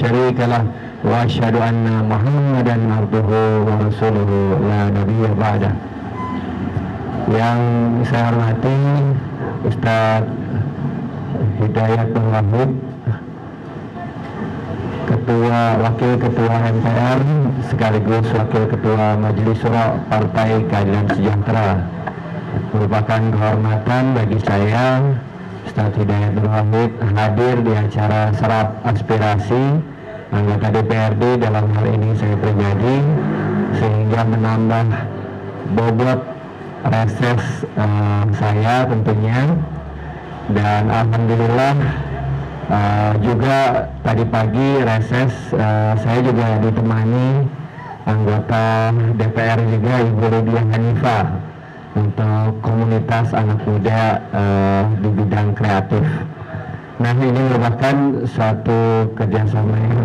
شريك له وأشهد أن محمدا عبده ورسوله لا نبي بعده. Yang saya hormati Ustadz Hidayatul Wahid, Wakil Ketua MPR sekaligus Wakil Ketua Majelis Syuro Partai Keadilan Sejahtera. Merupakan kehormatan bagi saya, Ustadz Hidayatul Wahid, hadir di acara serap aspirasi anggota DPRD, dalam hal ini saya pribadi, sehingga menambah bobot reses saya tentunya. Dan alhamdulillah juga tadi pagi reses saya juga ditemani anggota DPR juga, Ibu Rudiah Hanifah, untuk komunitas anak muda di bidang kreatif. Nah, ini merupakan suatu kerjasama yang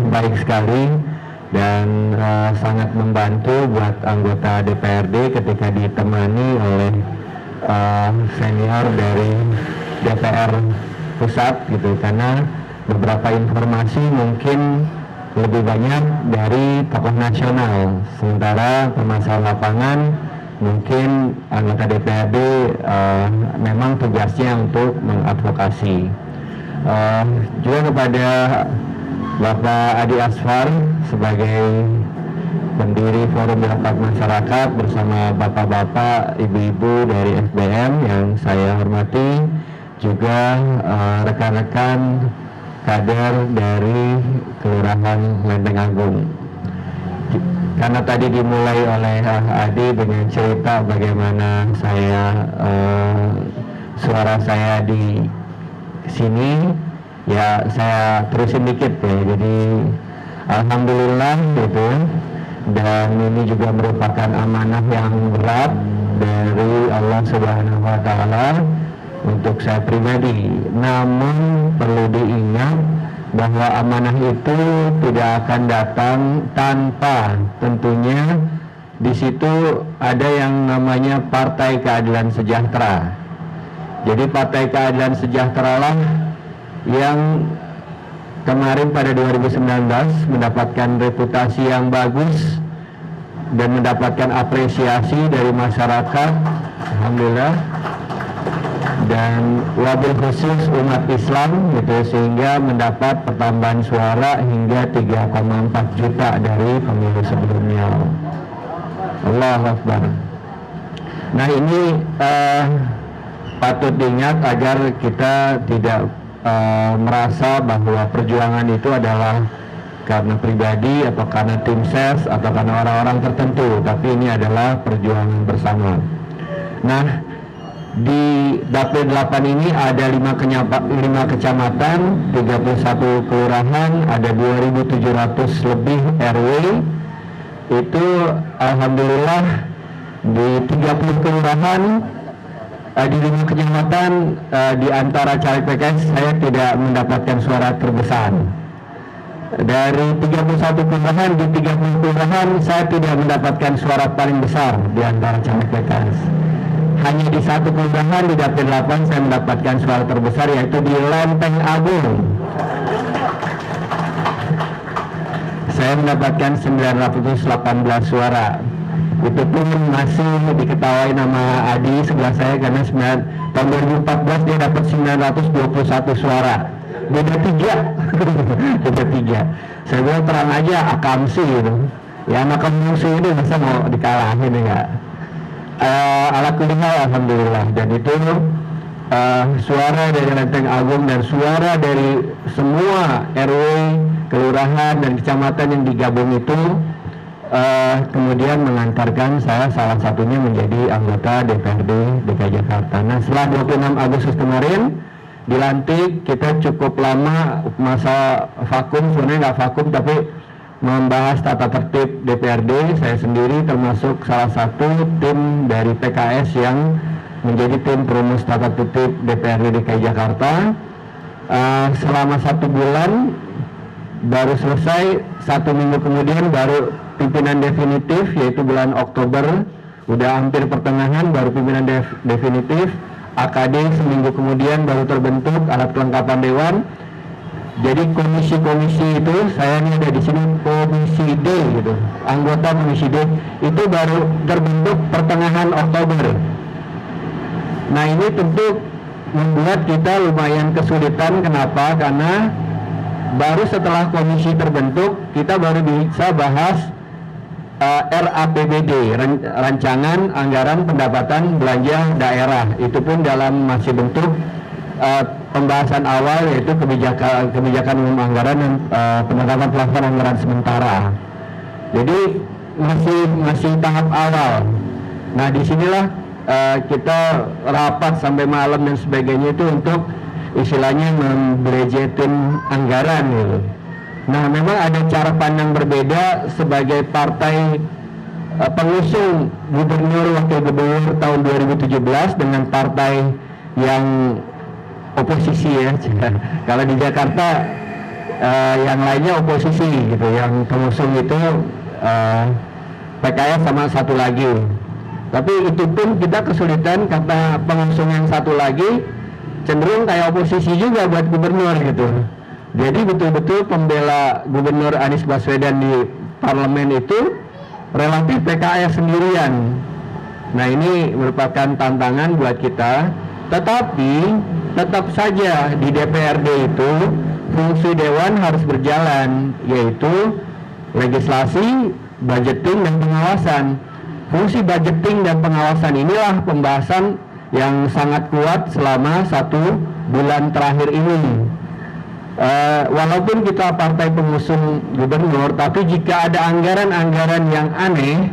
baik sekali dan sangat membantu buat anggota DPRD ketika ditemani oleh senior dari DPR pusat gitu, karena beberapa informasi mungkin lebih banyak dari tokoh nasional, sementara permasalahan lapangan mungkin anggota DPRD memang tugasnya untuk mengadvokasi. Juga kepada Bapak Adi Asfar sebagai pendiri Forum Rapat Masyarakat bersama bapak-bapak, ibu-ibu dari FBM yang saya hormati, juga rekan-rekan kader dari Kelurahan Lenteng Agung. Karena tadi dimulai oleh Adi dengan cerita bagaimana suara saya di sini, ya saya terusin dikit ya. Jadi alhamdulillah gitu, dan ini juga merupakan amanah yang berat dari Allah Subhanahu wa Ta'ala untuk saya pribadi. Namun perlu diingat bahwa amanah itu tidak akan datang tanpa tentunya di situ ada yang namanya Partai Keadilan Sejahtera. Jadi Partai Keadilan Sejahtera lah yang kemarin pada 2019 mendapatkan reputasi yang bagus dan mendapatkan apresiasi dari masyarakat, alhamdulillah, dan wabil khusus umat Islam gitu, sehingga mendapat pertambahan suara hingga 3,4 juta dari pemilu sebelumnya. Allahu Akbar. Nah, ini patut diingat agar kita tidak merasa bahwa perjuangan itu adalah karena pribadi atau karena tim ses atau karena orang-orang tertentu, tapi ini adalah perjuangan bersama. Nah, di Dapil 8 ini ada 5 kecamatan, 31 kelurahan, ada 2.700 lebih RW. Itu alhamdulillah di 30 kelurahan, di 5 kecamatan, di antara caleg PKS saya tidak mendapatkan suara terbesar. Dari 31 kelurahan, di 30 kelurahan saya tidak mendapatkan suara paling besar di antara caleg PKS. Hanya di 1 kelurahan di Dapil 8 saya mendapatkan suara terbesar, yaitu di Lenteng Agung. Saya mendapatkan 918 suara. Itu pun masih diketahui nama Adi sebelah saya, karena tahun 2014 dia dapat 921 suara. Beda 3. Beda 3. Saya bilang terang aja akamsi gitu. Ya anak akamsi ini bisa mau dikalahin enggak? Ala kulli hal alhamdulillah. Dan itu suara dari Lenteng Agung dan suara dari semua RW, kelurahan dan kecamatan yang digabung itu kemudian mengantarkan saya salah satunya menjadi anggota DPRD DKI Jakarta. Nah, setelah 26 Agustus kemarin dilantik, kita cukup lama masa vakum, sebenarnya nggak vakum tapi membahas tata tertib DPRD. Saya sendiri termasuk salah satu tim dari PKS yang menjadi tim perumus tata tertib DPRD DKI Jakarta. Selama 1 bulan baru selesai, 1 minggu kemudian baru pimpinan definitif, yaitu bulan Oktober, udah hampir pertengahan baru pimpinan definitif. AKD seminggu kemudian baru terbentuk alat kelengkapan dewan. Jadi komisi-komisi itu, saya ini ada di sini komisi D gitu, anggota komisi D itu baru terbentuk pertengahan Oktober. Nah ini tentu membuat kita lumayan kesulitan. Kenapa? Karena baru setelah komisi terbentuk kita baru bisa bahas RAPBD, Rancangan Anggaran Pendapatan Belanja Daerah. Itu pun dalam masih bentuk pembahasan awal, yaitu kebijakan umum anggaran dan penetapan pelaksanaan anggaran sementara. Jadi masih tahap awal. Nah disinilah kita rapat sampai malam dan sebagainya itu untuk istilahnya membudgetin anggaran gitu. Nah memang ada cara pandang berbeda sebagai partai pengusung gubernur wakil gubernur tahun 2017 dengan partai yang oposisi ya. Kalau di Jakarta yang lainnya oposisi gitu, yang pengusung itu PKS sama satu lagi. Tapi itu pun kita kesulitan karena pengusung yang satu lagi cenderung kayak oposisi juga buat gubernur gitu. Jadi betul-betul pembela gubernur Anies Baswedan di parlemen itu relatif PKS sendirian. Nah ini merupakan tantangan buat kita. Tetapi tetap saja di DPRD itu fungsi dewan harus berjalan, yaitu legislasi, budgeting, dan pengawasan. Fungsi budgeting dan pengawasan inilah pembahasan yang sangat kuat selama 1 bulan terakhir ini. Walaupun kita partai pengusung gubernur, tapi jika ada anggaran-anggaran yang aneh,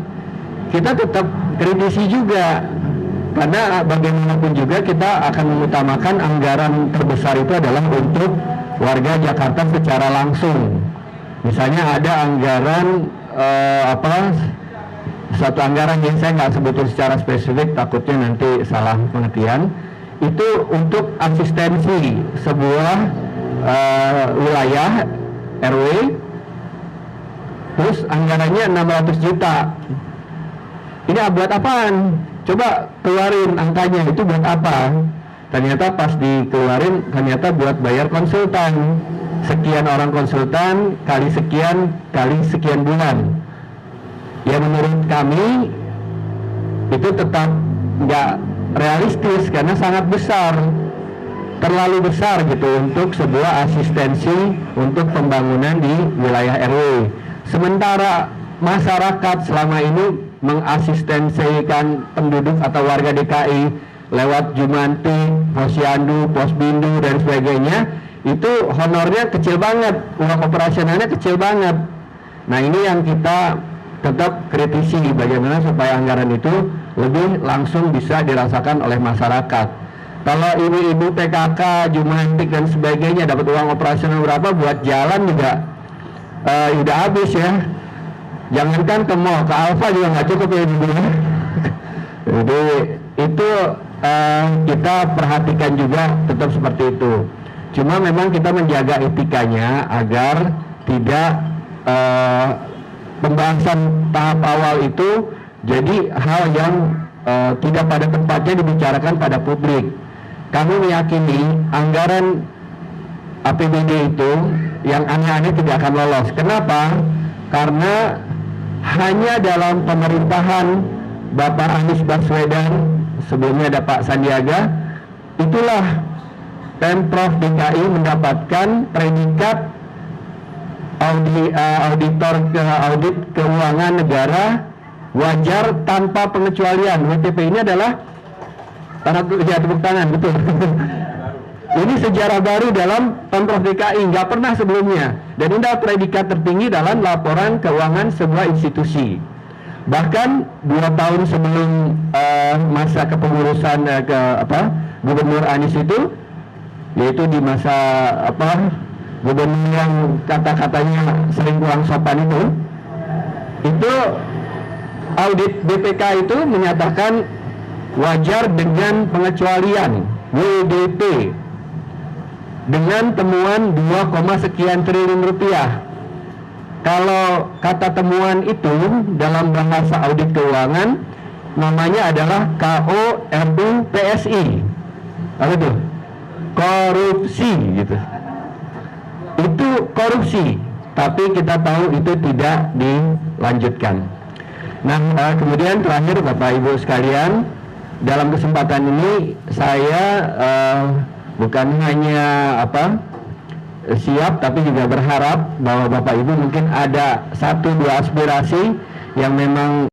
kita tetap kritisi juga. Karena bagaimanapun juga kita akan mengutamakan anggaran terbesar itu adalah untuk warga Jakarta secara langsung. Misalnya ada anggaran satu anggaran yang saya nggak sebutin secara spesifik, takutnya nanti salah pengertian. Itu untuk asistensi sebuah wilayah RW, terus anggarannya 600 juta. Ini buat apaan? Coba keluarin angkanya, itu buat apa? Ternyata pas dikeluarin, ternyata buat bayar konsultan. Sekian orang konsultan kali sekian bulan. Ya menurut kami itu tetap nggak realistis karena sangat besar, terlalu besar gitu untuk sebuah asistensi untuk pembangunan di wilayah RW. Sementara masyarakat selama ini mengasistensikan penduduk atau warga DKI lewat Jumanti, Posyandu, Posbindu dan sebagainya, itu honornya kecil banget, uang operasionalnya kecil banget. Nah ini yang kita tetap kritisi, bagaimana supaya anggaran itu lebih langsung bisa dirasakan oleh masyarakat. Kalau ibu-ibu PKK, Jumantik dan sebagainya dapat uang operasional berapa, buat jalan juga udah habis ya. Jangankan ke mall, ke Alfa juga nggak cukup ya dulu. Jadi itu kita perhatikan juga tetap seperti itu. Cuma memang kita menjaga etikanya agar tidak pembahasan tahap awal itu jadi hal yang tidak pada tempatnya dibicarakan pada publik. Kami meyakini anggaran APBD itu yang aneh-aneh tidak akan lolos. Kenapa? Karena hanya dalam pemerintahan Bapak Anies Baswedan, sebelumnya ada Pak Sandiaga, itulah Pemprov DKI mendapatkan predikat audit keuangan negara wajar tanpa pengecualian. WTP ini adalah tepuk tangan, betul. Ini sejarah baru dalam Pemprov DKI, nggak pernah sebelumnya. Dan ini adalah predikat tertinggi dalam laporan keuangan sebuah institusi. Bahkan 2 tahun sebelum masa kepengurusan Gubernur Anies itu, yaitu di masa gubernur yang kata-katanya sering kurang sopan itu audit BPK itu menyatakan wajar dengan pengecualian WDP dengan temuan 2, sekian triliun rupiah. Kalau kata temuan itu dalam bahasa audit keuangan namanya adalah KORUPSI. Apa itu? Korupsi gitu. itu korupsi, tapi kita tahu itu tidak dilanjutkan. Nah, kemudian terakhir Bapak Ibu sekalian, dalam kesempatan ini saya bukan hanya siap, tapi juga berharap bahwa Bapak Ibu mungkin ada 1-2 aspirasi yang memang